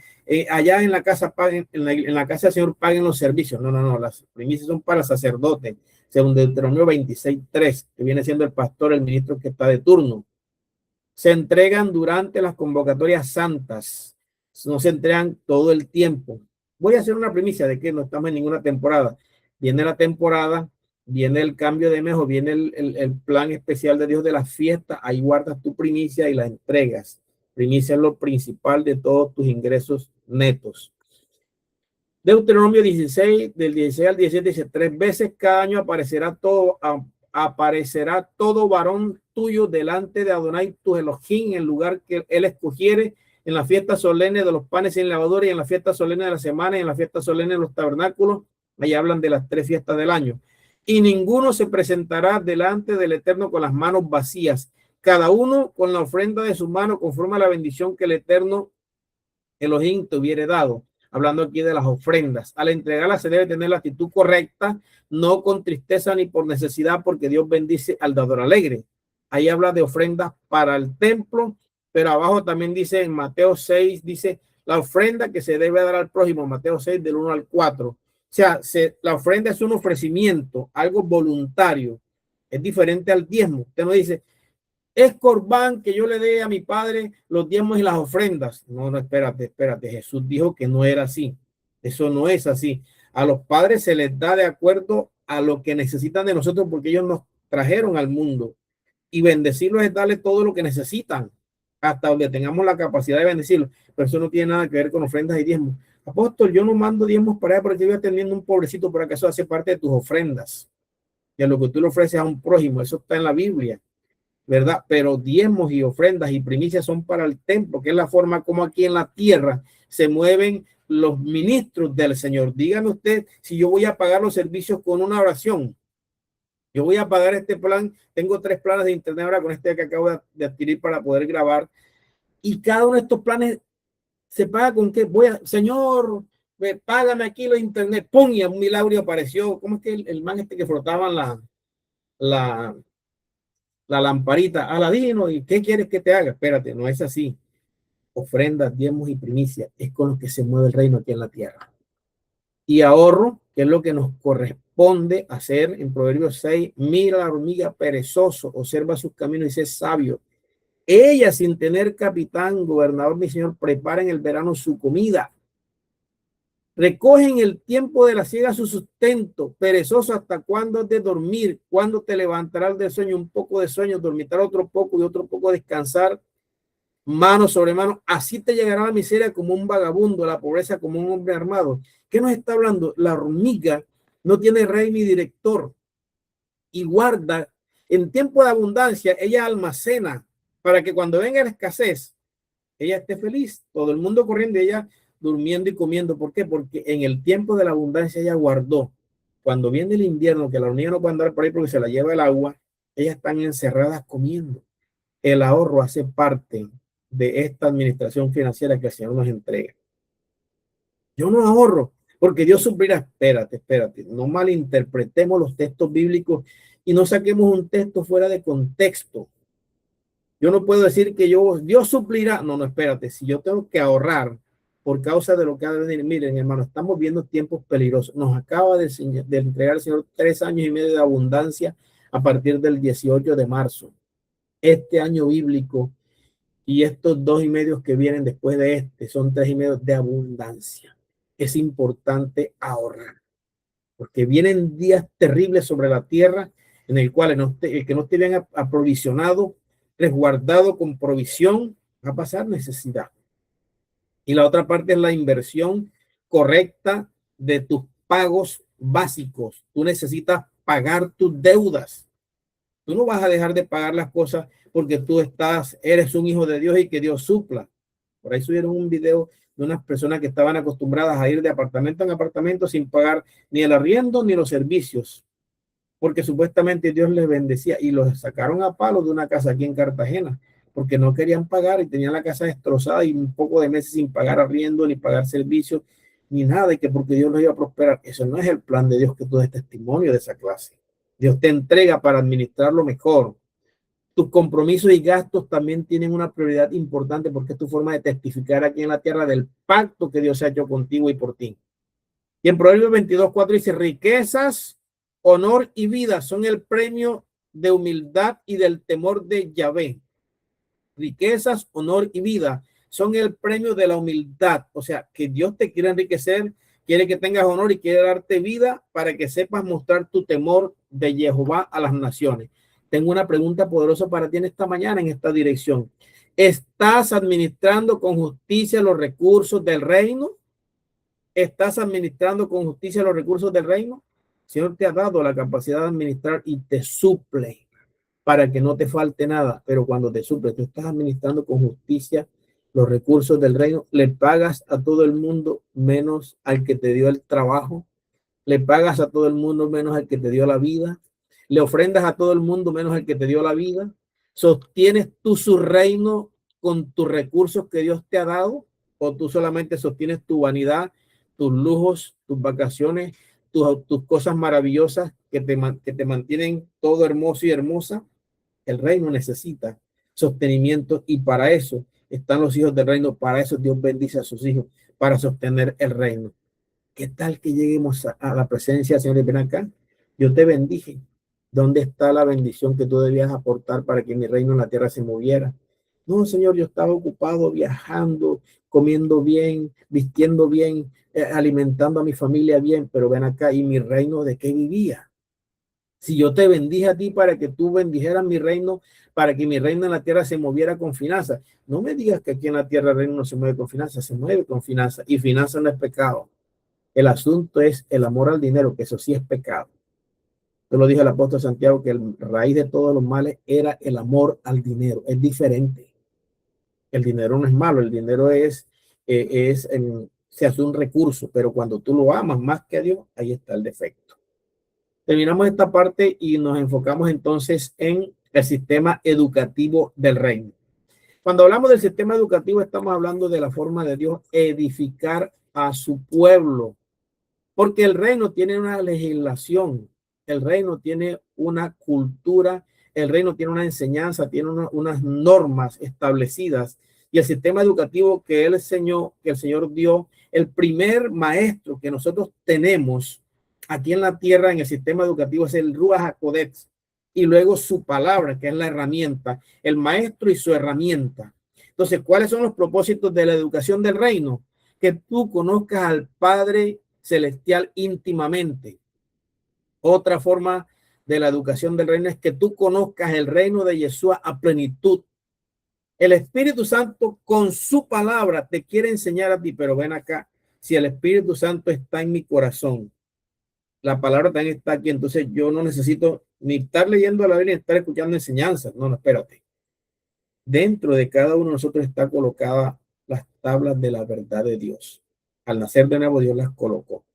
allá en la casa paguen, en la casa del Señor paguen los servicios. No, no, no. Las primicias son para sacerdotes según Deuteronomio 26:3, que viene siendo el pastor, el ministro que está de turno. Se entregan durante las convocatorias santas, no se entregan todo el tiempo. Voy a hacer una primicia de que no estamos en ninguna temporada. Viene la temporada viene el cambio de mes o viene el plan especial de Dios de la fiesta, ahí guardas tu primicia y la entregas. Primicia es lo principal de todos tus ingresos netos. Deuteronomio 16, del 16 al 17, dice: 3 veces cada año aparecerá todo varón tuyo delante de Adonai tu Elohim, en el lugar que él escogiere, en la fiesta solemne de los panes sin levadura, y en la fiesta solemne de la semana, y en la fiesta solemne de los tabernáculos. Ahí hablan de las 3 fiestas del año. Y ninguno se presentará delante del Eterno con las manos vacías, cada uno con la ofrenda de su mano, conforme a la bendición que el Eterno Elohim te hubiere dado. Hablando aquí de las ofrendas, al entregarlas se debe tener la actitud correcta, no con tristeza ni por necesidad, porque Dios bendice al dador alegre. Ahí habla de ofrendas para el templo, pero abajo también dice en Mateo 6, dice la ofrenda que se debe dar al prójimo, Mateo 6 del 1 al 4. O sea, la ofrenda es un ofrecimiento, algo voluntario, es diferente al diezmo. Usted no dice, es corbán que yo le dé a mi padre los diezmos y las ofrendas. No, no, espérate. Jesús dijo que no era así. Eso no es así. A los padres se les da de acuerdo a lo que necesitan de nosotros, porque ellos nos trajeron al mundo. Y bendecirlos es darles todo lo que necesitan, hasta donde tengamos la capacidad de bendecirlos. Pero eso no tiene nada que ver con ofrendas y diezmos. Apóstol, yo no mando diezmos para allá porque estoy atendiendo un pobrecito, por acaso hace parte de tus ofrendas. Y a lo que tú le ofreces a un prójimo, eso está en la Biblia, ¿verdad? Pero diezmos y ofrendas y primicias son para el templo, que es la forma como aquí en la tierra se mueven los ministros del Señor. Dígame usted si yo voy a pagar los servicios con una oración. Yo voy a pagar este plan. Tengo 3 planes de internet ahora con este que acabo de adquirir para poder grabar. Y cada uno de estos planes se paga con qué. Señor, págame aquí los internet. ¡Pum! Y un milagro apareció. ¿Cómo es que el man este que frotaban la lamparita, Aladino, ¿y qué quieres que te haga? Espérate, no es así. Ofrendas, diezmos y primicias es con lo que se mueve el reino aquí en la tierra. Y ahorro, que es lo que nos corresponde hacer en Proverbios 6, mira la hormiga perezoso, observa sus caminos y sé sabio. Ella, sin tener capitán, gobernador, mi señor, prepara en el verano su comida. Recogen el tiempo de la siega su sustento, perezoso, ¿hasta cuándo has de dormir? ¿Cuándo te levantarás del sueño? Un poco de sueño, dormitar otro poco y otro poco descansar, mano sobre mano. Así te llegará la miseria como un vagabundo, la pobreza como un hombre armado. ¿Qué nos está hablando? La hormiga no tiene rey ni director y guarda. En tiempo de abundancia, ella almacena para que cuando venga la escasez, ella esté feliz, todo el mundo corriendo, ella durmiendo y comiendo. ¿Por qué? Porque en el tiempo de la abundancia ella guardó. Cuando viene el invierno, que la hormiga no puede andar por ahí porque se la lleva el agua, ellas están encerradas comiendo. El ahorro hace parte de esta administración financiera que el Señor nos entrega. Yo no ahorro porque Dios suplirá. Espérate. No malinterpretemos los textos bíblicos y no saquemos un texto fuera de contexto. Yo no puedo decir que Dios suplirá. No, espérate. Si yo tengo que ahorrar por causa de lo que ha de venir, miren, hermano, estamos viendo tiempos peligrosos. Nos acaba de entregar el Señor 3 años y medio de abundancia a partir del 18 de marzo. Este año bíblico y estos 2 y medio que vienen después de este son 3 y medio de abundancia. Es importante ahorrar porque vienen días terribles sobre la tierra en el cual el que no esté bien aprovisionado, resguardado con provisión, va a pasar necesidad. Y la otra parte es la inversión correcta de tus pagos básicos. Tú necesitas pagar tus deudas. Tú no vas a dejar de pagar las cosas porque tú eres un hijo de Dios y que Dios supla. Por ahí subieron un video de unas personas que estaban acostumbradas a ir de apartamento en apartamento sin pagar ni el arriendo ni los servicios, porque supuestamente Dios les bendecía, y los sacaron a palos de una casa aquí en Cartagena porque no querían pagar y tenían la casa destrozada y un poco de meses sin pagar arriendo ni pagar servicios ni nada, y que porque Dios los iba a prosperar. Eso no es el plan de Dios, que tú des testimonio de esa clase. Dios te entrega para administrarlo mejor. Tus compromisos y gastos también tienen una prioridad importante porque es tu forma de testificar aquí en la tierra del pacto que Dios ha hecho contigo y por ti. Y en Proverbios 22:4 dice: riquezas, honor y vida son el premio de humildad y del temor de Yahvé. Riquezas, honor y vida son el premio de la humildad. O sea, que Dios te quiere enriquecer quiere que tengas honor y quiere darte vida para que sepas mostrar tu temor de Jehová a las naciones. Tengo una pregunta poderosa para ti en esta mañana en esta dirección. ¿Estás administrando con justicia los recursos del reino? ¿Estás administrando con justicia los recursos del reino? El Señor te ha dado la capacidad de administrar y te suple para que no te falte nada. Pero cuando te suple, tú estás administrando con justicia los recursos del reino. Le pagas a todo el mundo menos al que te dio el trabajo. Le pagas a todo el mundo menos al que te dio la vida. Le ofrendas a todo el mundo menos al que te dio la vida. ¿Sostienes tú su reino con tus recursos que Dios te ha dado? ¿O tú solamente sostienes tu vanidad, tus lujos, tus vacaciones, tus cosas maravillosas que te mantienen todo hermoso y hermosa? El reino necesita sostenimiento y para eso están los hijos del reino. Para eso Dios bendice a sus hijos, para sostener el reino. ¿Qué tal que lleguemos a la presencia del Señor? Ven acá, yo te bendije. ¿Dónde está la bendición que tú debías aportar para que mi reino en la tierra se moviera? No, Señor, yo estaba ocupado viajando, comiendo bien, vistiendo bien, alimentando a mi familia bien, pero ven acá, ¿y mi reino de qué vivía? Si yo te bendije a ti para que tú bendijeras mi reino, para que mi reino en la tierra se moviera con finanzas, no me digas que aquí en la tierra el reino no se mueve con finanzas, se mueve con finanzas y finanzas no es pecado. El asunto es el amor al dinero, que eso sí es pecado. Yo lo dije el apóstol Santiago, que el raíz de todos los males era el amor al dinero. Es diferente. El dinero no es malo, el dinero se hace un recurso, pero cuando tú lo amas más que a Dios, ahí está el defecto. Terminamos esta parte y nos enfocamos entonces en el sistema educativo del reino. Cuando hablamos del sistema educativo, estamos hablando de la forma de Dios edificar a su pueblo. Porque el reino tiene una legislación, el reino tiene una cultura, el reino tiene una enseñanza, tiene unas normas establecidas. Y el sistema educativo que el Señor dio, el primer maestro que nosotros tenemos aquí en la tierra en el sistema educativo es el Ruach HaKodesh. Y luego su palabra, que es la herramienta, el maestro y su herramienta. Entonces, ¿cuáles son los propósitos de la educación del reino? Que tú conozcas al Padre celestial íntimamente. Otra forma de la educación del reino es que tú conozcas el reino de Yeshua a plenitud. El Espíritu Santo con su palabra te quiere enseñar a ti, pero ven acá, si el Espíritu Santo está en mi corazón, la palabra también está aquí, entonces yo no necesito ni estar leyendo la Biblia ni estar escuchando enseñanzas. No, espérate. Dentro de cada uno de nosotros está colocada las tablas de la verdad de Dios. Al nacer de nuevo, Dios las colocó.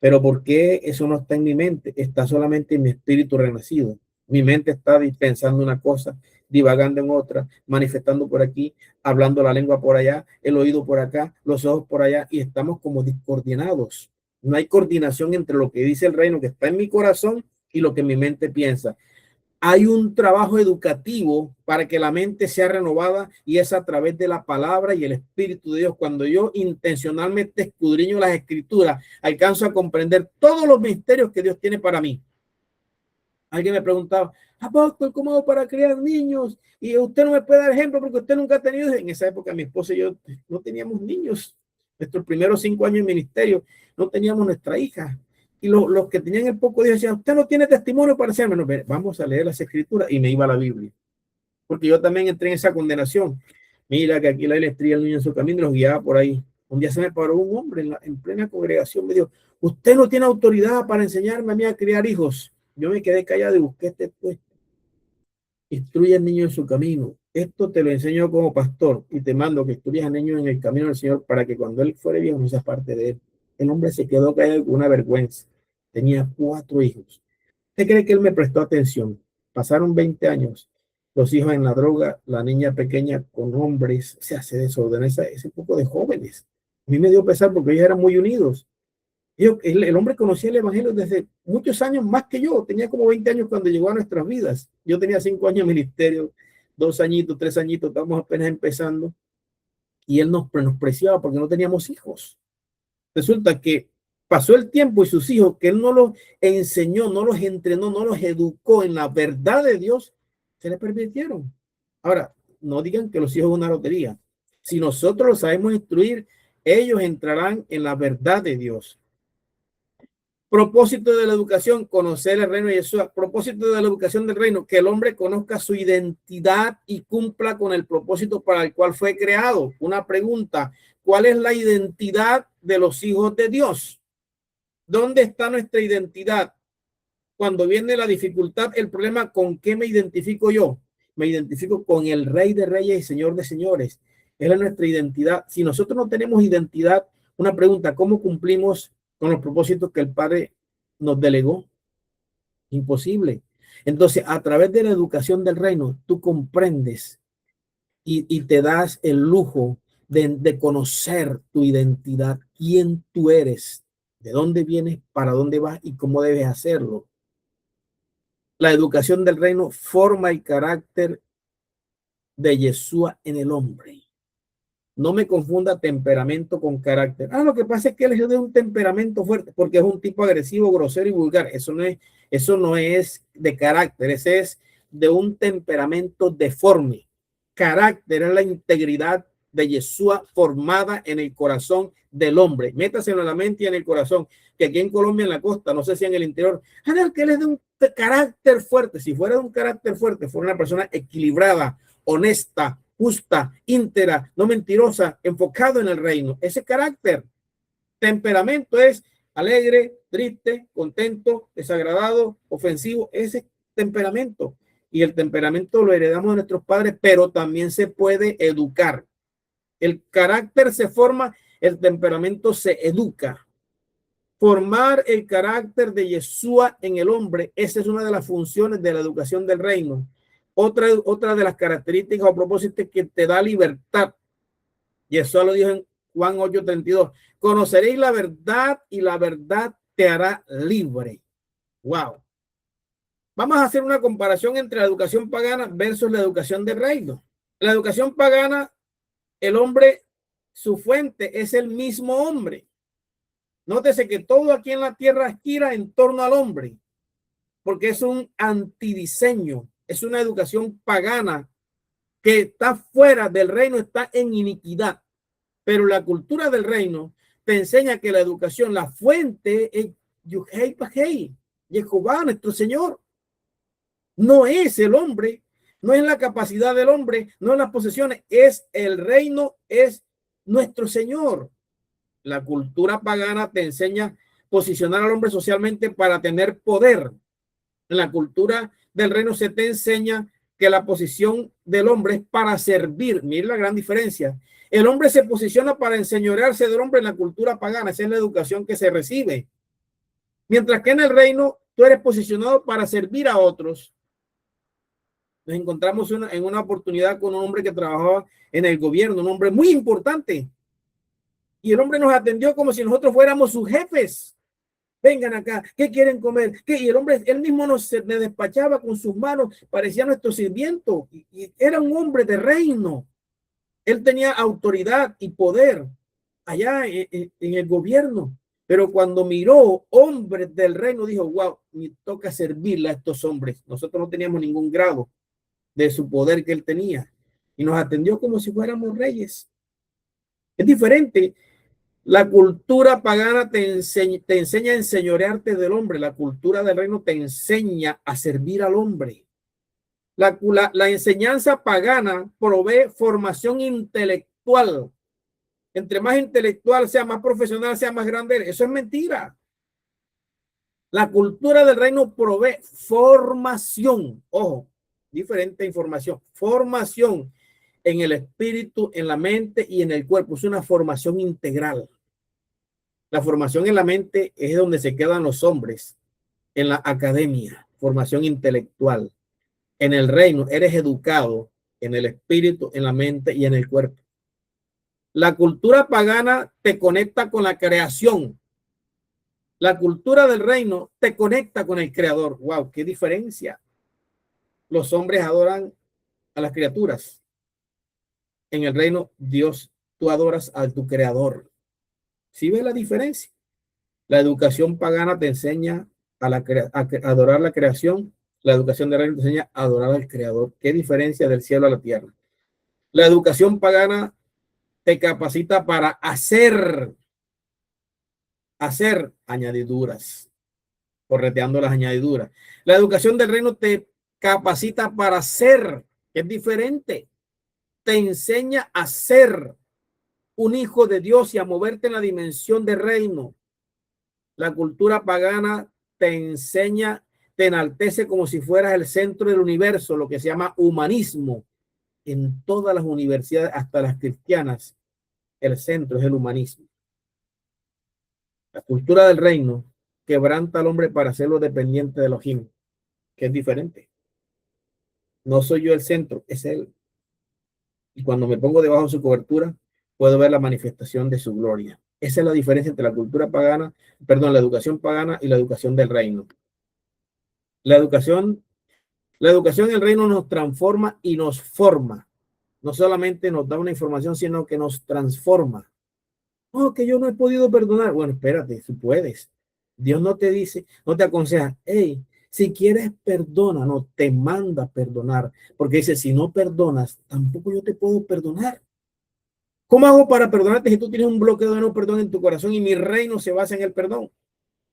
Pero ¿por qué eso no está en mi mente? Está solamente en mi espíritu renacido. Mi mente está pensando una cosa, divagando en otra, manifestando por aquí, hablando la lengua por allá, el oído por acá, los ojos por allá, y estamos como descoordinados. No hay coordinación entre lo que dice el reino que está en mi corazón y lo que mi mente piensa. Hay un trabajo educativo para que la mente sea renovada y es a través de la palabra y el Espíritu de Dios. Cuando yo intencionalmente escudriño las escrituras, alcanzo a comprender todos los misterios que Dios tiene para mí. Alguien me preguntaba, apóstol, ¿cómo hago para criar niños? Y usted no me puede dar ejemplo porque usted nunca ha tenido. En esa época mi esposa y yo no teníamos niños. Nuestros primeros 5 años en ministerio no teníamos nuestra hija. Y los que tenían el poco Dios decían, usted no tiene testimonio para hacerme. No, vamos a leer las escrituras. Y me iba a la Biblia. Porque yo también entré en esa condenación. Mira que aquí la estrella el niño en su camino y los guiaba por ahí. Un día se me paró un hombre en plena congregación. Me dijo, usted no tiene autoridad para enseñarme a mí a criar hijos. Yo me quedé callado y busqué este puesto. Instruye al niño en su camino. Esto te lo enseño como pastor y te mando que instruyas al niño en el camino del Señor para que cuando él fuere viejo no seas parte de él. El hombre se quedó callado con una vergüenza. Tenía 4 hijos. ¿Usted cree que él me prestó atención? Pasaron 20 años. Los hijos en la droga, la niña pequeña con hombres, se hace desorden ese poco de jóvenes. A mí me dio pesar porque ellos eran muy unidos. El hombre conocía el evangelio desde muchos años más que yo. Tenía como 20 años cuando llegó a nuestras vidas. Yo tenía 5 años de ministerio, 2 añitos, 3 añitos, estábamos apenas empezando. Y él nos menospreciaba porque no teníamos hijos. Resulta que pasó el tiempo y sus hijos, que él no los enseñó, no los entrenó, no los educó en la verdad de Dios, se les permitieron. Ahora, no digan que los hijos son una lotería. Si nosotros los sabemos instruir, ellos entrarán en la verdad de Dios. Propósito de la educación, conocer el reino de Yeshua. Propósito de la educación del reino, que el hombre conozca su identidad y cumpla con el propósito para el cual fue creado. Una pregunta, ¿cuál es la identidad de los hijos de Dios? ¿Dónde está nuestra identidad? Cuando viene la dificultad, el problema, ¿con qué me identifico yo? Me identifico con el Rey de Reyes y Señor de Señores. Esa es nuestra identidad. Si nosotros no tenemos identidad, una pregunta, ¿cómo cumplimos con los propósitos que el Padre nos delegó? Imposible. Entonces, a través de la educación del reino, tú comprendes y te das el lujo de conocer tu identidad, quién tú eres, de dónde vienes, para dónde vas y cómo debes hacerlo. La educación del reino forma el carácter de Yeshua en el hombre. No me confunda temperamento con carácter. Lo que pasa es que él es de un temperamento fuerte porque es un tipo agresivo, grosero y vulgar. Eso no es de carácter, ese es de un temperamento deforme. Carácter es la integridad de Yeshua formada en el corazón del hombre. Métaselo en la mente y en el corazón. Que aquí en Colombia, en la costa, no sé si en el interior, que él es de un carácter fuerte. Si fuera de un carácter fuerte, fuera una persona equilibrada, honesta, justa, íntegra, no mentirosa, enfocado en el reino. Ese carácter, temperamento es alegre, triste, contento, desagradado, ofensivo, ese temperamento. Y el temperamento lo heredamos de nuestros padres, pero también se puede educar. El carácter se forma, el temperamento se educa. Formar el carácter de Yeshua en el hombre, esa es una de las funciones de la educación del reino. Otra de las características o propósitos que te da libertad. Yeshua lo dijo en Juan 8:32. Conoceréis la verdad y la verdad te hará libre. Wow. Vamos a hacer una comparación entre la educación pagana versus la educación del reino. La educación pagana, el hombre, su fuente es el mismo hombre. Nótese que todo aquí en la tierra gira en torno al hombre, porque es un antidiseño, es una educación pagana que está fuera del reino, está en iniquidad. Pero la cultura del reino te enseña que la educación, la fuente es Yuhei Pajei, Jehová, nuestro Señor. No es el hombre, no es la capacidad del hombre, no es las posesiones, es el reino, es nuestro Señor. La cultura pagana te enseña a posicionar al hombre socialmente para tener poder. En la cultura del reino se te enseña que la posición del hombre es para servir. Mira la gran diferencia. El hombre se posiciona para enseñorearse del hombre en la cultura pagana. Esa es la educación que se recibe. Mientras que en el reino tú eres posicionado para servir a otros. Nos encontramos en una oportunidad con un hombre que trabajaba en el gobierno, un hombre muy importante. Y el hombre nos atendió como si nosotros fuéramos sus jefes. Vengan acá, ¿qué quieren comer? ¿Qué? Y el hombre, él mismo nos despachaba con sus manos, parecía nuestro sirviento. Y era un hombre de reino. Él tenía autoridad y poder allá en el gobierno. Pero cuando miró hombres del reino, dijo, wow, me toca servirle a estos hombres. Nosotros no teníamos ningún grado de su poder que él tenía. Y nos atendió como si fuéramos reyes. Es diferente. La cultura pagana te enseña a enseñorearte del hombre. La cultura del reino te enseña a servir al hombre. La enseñanza pagana provee formación intelectual. Entre más intelectual sea, más profesional sea, más grande. Eso es mentira. La cultura del reino provee formación. Ojo, diferente información. Formación en el espíritu, en la mente y en el cuerpo. Es una formación integral. La formación en la mente es donde se quedan los hombres, en la academia, formación intelectual. En el reino eres educado en el espíritu, en la mente y en el cuerpo. La cultura pagana te conecta con la creación. La cultura del reino te conecta con el creador. Wow, qué diferencia. Los hombres adoran a las criaturas. En el reino, Dios, tú adoras a tu creador. ¿Sí ves la diferencia? La educación pagana te enseña a adorar la creación. La educación del reino te enseña a adorar al creador. ¿Qué diferencia del cielo a la tierra? La educación pagana te capacita para hacer añadiduras. correteando las añadiduras. La educación del reino te capacita para ser, que es diferente. Te enseña a ser un hijo de Dios y a moverte en la dimensión del reino. La cultura pagana te enseña, te enaltece como si fueras el centro del universo, lo que se llama humanismo. En todas las universidades, hasta las cristianas, el centro es el humanismo. La cultura del reino quebranta al hombre para hacerlo dependiente de Elohim, que es diferente. No soy yo el centro, es él. Y cuando me pongo debajo de su cobertura, puedo ver la manifestación de su gloria. Esa es la diferencia entre la cultura pagana, perdón, la educación pagana y la educación del reino. La educación en el reino nos transforma y nos forma. No solamente nos da una información, sino que nos transforma. No, que yo no he podido perdonar. Bueno, espérate, si puedes. Dios no te dice, no te aconseja, hey, si quieres perdona, no te manda a perdonar, porque dice, si no perdonas, tampoco yo te puedo perdonar. ¿Cómo hago para perdonarte si tú tienes un bloqueo de no perdón en tu corazón y mi reino se basa en el perdón?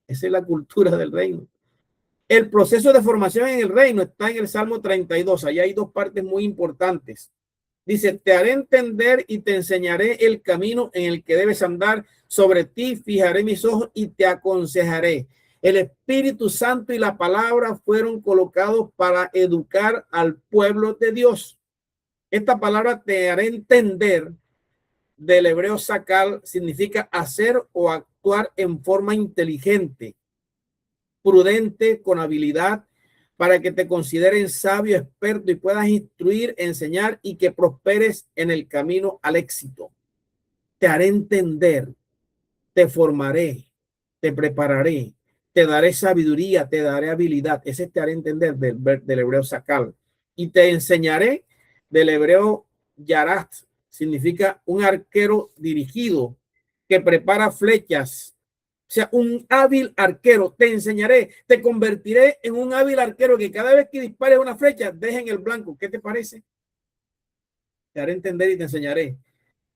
Esa es la cultura del reino. El proceso de formación en el reino está en el Salmo 32. Allá hay dos partes muy importantes. Dice, te haré entender y te enseñaré el camino en el que debes andar. Sobre ti fijaré mis ojos y te aconsejaré. El Espíritu Santo y la palabra fueron colocados para educar al pueblo de Dios. Esta palabra te haré entender, del hebreo sakal, significa hacer o actuar en forma inteligente, prudente, con habilidad, para que te consideren sabio, experto y puedas instruir, enseñar y que prosperes en el camino al éxito. Te haré entender, te formaré, te prepararé, te daré sabiduría, te daré habilidad. Ese te haré entender del hebreo sakal. Y te enseñaré, del hebreo yarat, significa un arquero dirigido que prepara flechas. O sea, un hábil arquero. Te enseñaré, te convertiré en un hábil arquero que cada vez que dispares una flecha, deje en el blanco. ¿Qué te parece? Te haré entender y te enseñaré.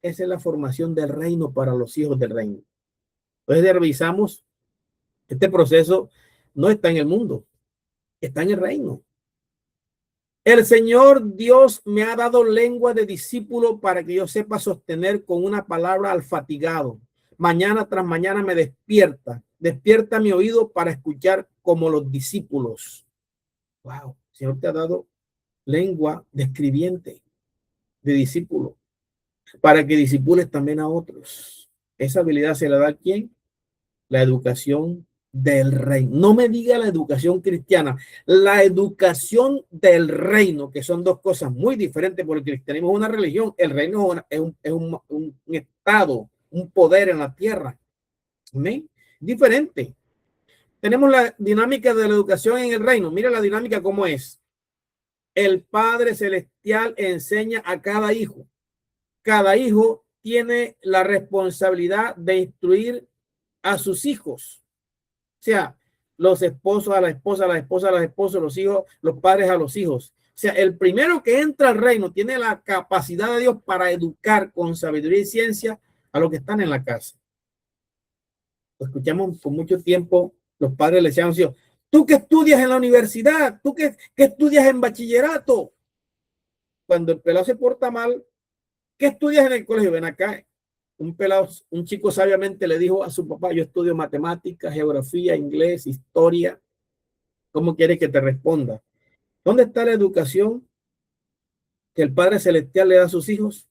Esa es la formación del reino para los hijos del reino. Entonces revisamos, este proceso no está en el mundo, está en el reino. El Señor Dios me ha dado lengua de discípulo para que yo sepa sostener con una palabra al fatigado. Mañana tras mañana me despierta mi oído para escuchar como los discípulos. Wow, el Señor te ha dado lengua de escribiente, de discípulo, para que discipules también a otros. Esa habilidad se la da a ¿quién? La educación del reino. No me diga la educación cristiana, la educación del reino, que son dos cosas muy diferentes, porque el cristianismo es una religión, el reino es un estado, un poder en la tierra. ¿Sí? Diferente. Tenemos la dinámica de la educación en el reino. Mira la dinámica cómo es. El Padre Celestial enseña a cada hijo. Cada hijo tiene la responsabilidad de instruir a sus hijos. O sea, los esposos a la esposa, las esposas a los esposos, los hijos, los padres a los hijos. O sea, el primero que entra al reino tiene la capacidad de Dios para educar con sabiduría y ciencia a los que están en la casa. Lo escuchamos por mucho tiempo, los padres le decían a los hijos, tú que estudias en la universidad, tú que estudias en bachillerato. Cuando el pelado se porta mal, ¿qué estudias en el colegio? Ven acá. Un chico sabiamente le dijo a su papá, yo estudio matemáticas, geografía, inglés, historia. ¿Cómo quiere que te responda? ¿Dónde está la educación que el Padre Celestial le da a sus hijos?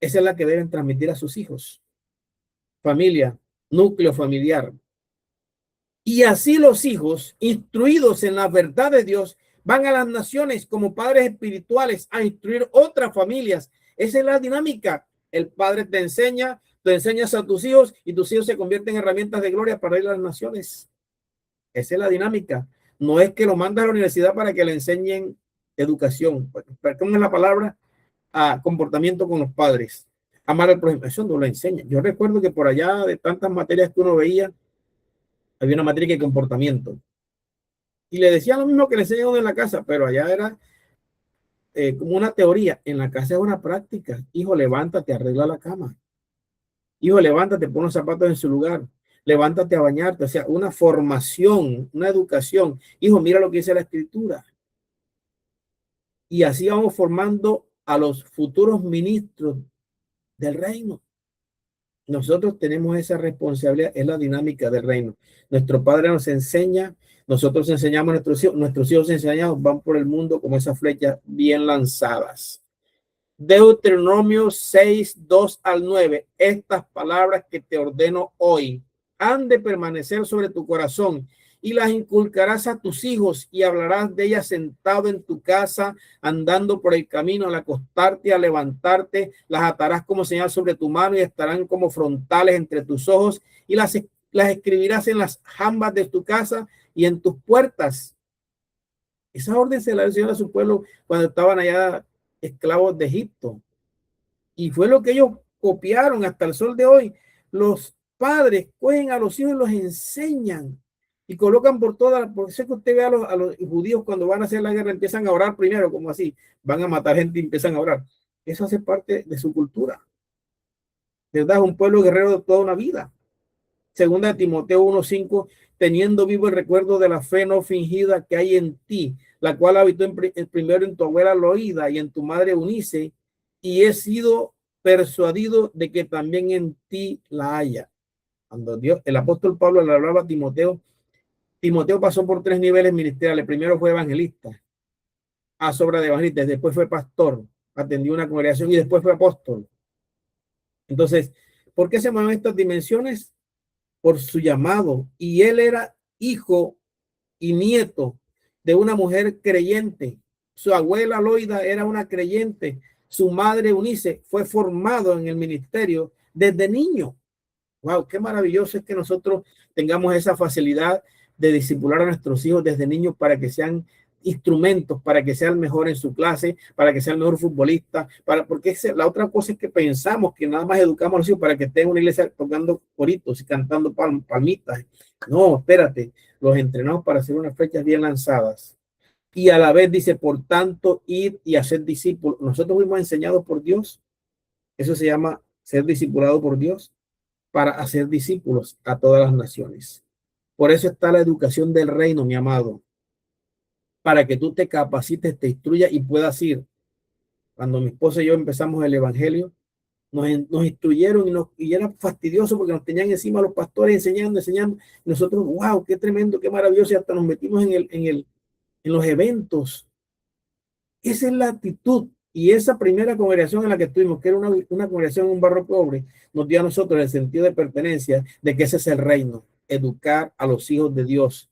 Esa es la que deben transmitir a sus hijos. Familia, núcleo familiar. Y así los hijos, instruidos en la verdad de Dios, van a las naciones como padres espirituales a instruir otras familias. Esa es la dinámica. El Padre te enseña, tú enseñas a tus hijos y tus hijos se convierten en herramientas de gloria para ir a las naciones. Esa es la dinámica. No es que lo mandas a la universidad para que le enseñen educación. Perdón la palabra, a comportamiento con los padres. Amar al prójimo. Eso no lo enseña. Yo recuerdo que por allá de tantas materias que uno veía, había una materia de comportamiento. Y le decía lo mismo que le enseñan uno en la casa, pero allá era como una teoría. En la casa es una práctica. Hijo, levántate, arregla la cama. Hijo, levántate, pon los zapatos en su lugar. levántate a bañarte, o sea, una formación, una educación. Hijo, mira lo que dice la Escritura. Y así vamos formando a los futuros ministros del reino. Nosotros tenemos esa responsabilidad, es la dinámica del reino. Nuestro Padre nos enseña, nosotros enseñamos a nuestros hijos enseñados, van por el mundo como esas flechas bien lanzadas. Deuteronomio 6, 2 al 9. Estas palabras que te ordeno hoy han de permanecer sobre tu corazón y las inculcarás a tus hijos y hablarás de ellas sentado en tu casa, andando por el camino, al acostarte, al levantarte, las atarás como señal sobre tu mano y estarán como frontales entre tus ojos y las escribirás en las jambas de tu casa y en tus puertas. Esa orden se la dio el Señor a su pueblo cuando estaban allá esclavos de Egipto. Y fue lo que ellos copiaron hasta el sol de hoy. Los padres cogen a los hijos y los enseñan y colocan por todas, por eso es que usted ve a los judíos cuando van a hacer la guerra empiezan a orar primero, como así, van a matar gente y empiezan a orar. Eso hace parte de su cultura. ¿Verdad? Es un pueblo guerrero de toda una vida. Segunda de Timoteo 1:5, teniendo vivo el recuerdo de la fe no fingida que hay en ti, la cual habitó primero en tu abuela Loída y en tu madre Eunice, y he sido persuadido de que también en ti la haya. Cuando Dios, el apóstol Pablo le hablaba a Timoteo, Timoteo pasó por 3 niveles ministeriales. Primero fue evangelista, a sobra de evangelista, después fue pastor, atendió una congregación y después fue apóstol. Entonces, ¿por qué se mueven estas dimensiones? Por su llamado, y él era hijo y nieto de una mujer creyente. Su abuela Loida era una creyente, su madre Eunice fue formado en el ministerio desde niño. Wow, qué maravilloso es que nosotros tengamos esa facilidad de discipular a nuestros hijos desde niños para que sean instrumentos, para que sean mejor en su clase, para que sean mejor futbolista, porque la otra cosa es que pensamos que nada más educamos a los hijos para que estén en una iglesia tocando coritos y cantando palmitas. No, espérate, los entrenamos para hacer unas flechas bien lanzadas. Y a la vez dice, por tanto, ir y hacer discípulos. Nosotros fuimos enseñados por Dios. Eso se llama ser discipulado por Dios para hacer discípulos a todas las naciones. Por eso está la educación del reino, mi amado, para que tú te capacites, te instruyas y puedas ir. Cuando mi esposa y yo empezamos el evangelio, nos instruyeron y era fastidioso porque nos tenían encima los pastores enseñando. Y nosotros, wow, qué tremendo, qué maravilloso, y hasta nos metimos en los eventos. Esa es la actitud. Y esa primera congregación en la que estuvimos, que era una congregación en un barrio pobre, nos dio a nosotros el sentido de pertenencia, de que ese es el reino, educar a los hijos de Dios,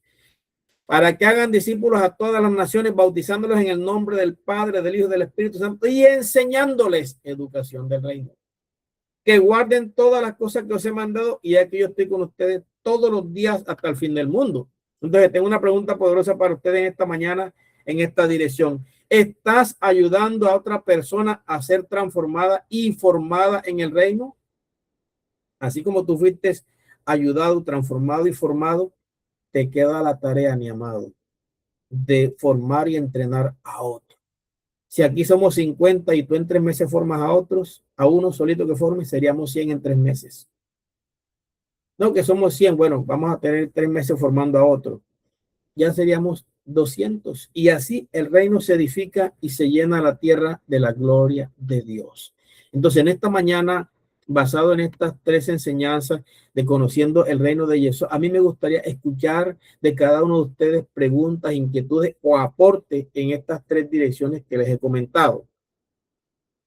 para que hagan discípulos a todas las naciones, bautizándolos en el nombre del Padre, del Hijo y del Espíritu Santo, y enseñándoles educación del reino. Que guarden todas las cosas que os he mandado, y aquí yo estoy con ustedes todos los días hasta el fin del mundo. Entonces, tengo una pregunta poderosa para ustedes en esta mañana, en esta dirección. ¿Estás ayudando a otra persona a ser transformada y formada en el reino? Así como tú fuiste ayudado, transformado y formado, te queda la tarea, mi amado, de formar y entrenar a otros. Si aquí somos 50 y tú en 3 meses formas a otros, a uno solito que forme, seríamos 100 en 3 meses. No, que somos 100, bueno, vamos a tener 3 meses formando a otro. Ya seríamos 200. Y así el reino se edifica y se llena la tierra de la gloria de Dios. Entonces, en esta mañana, basado en estas 3 enseñanzas de conociendo el reino de Jesús, a mí me gustaría escuchar de cada uno de ustedes preguntas, inquietudes o aportes en estas 3 direcciones que les he comentado.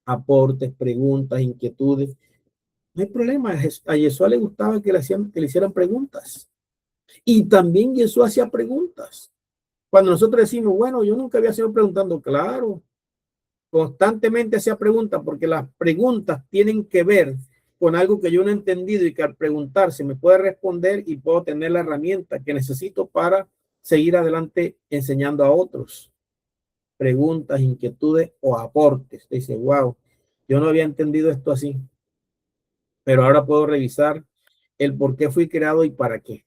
Aportes, preguntas, inquietudes. No hay problema. A Jesús le gustaba que le hicieran preguntas. Y también Jesús hacía preguntas. Cuando nosotros decimos, bueno, yo nunca había sido preguntando, claro, constantemente hacía preguntas porque las preguntas tienen que ver con algo que yo no he entendido y que al preguntar se me puede responder y puedo tener la herramienta que necesito para seguir adelante enseñando a otros. Preguntas, inquietudes o aportes. Dice, wow, yo no había entendido esto así, pero ahora puedo revisar el por qué fui creado y para qué.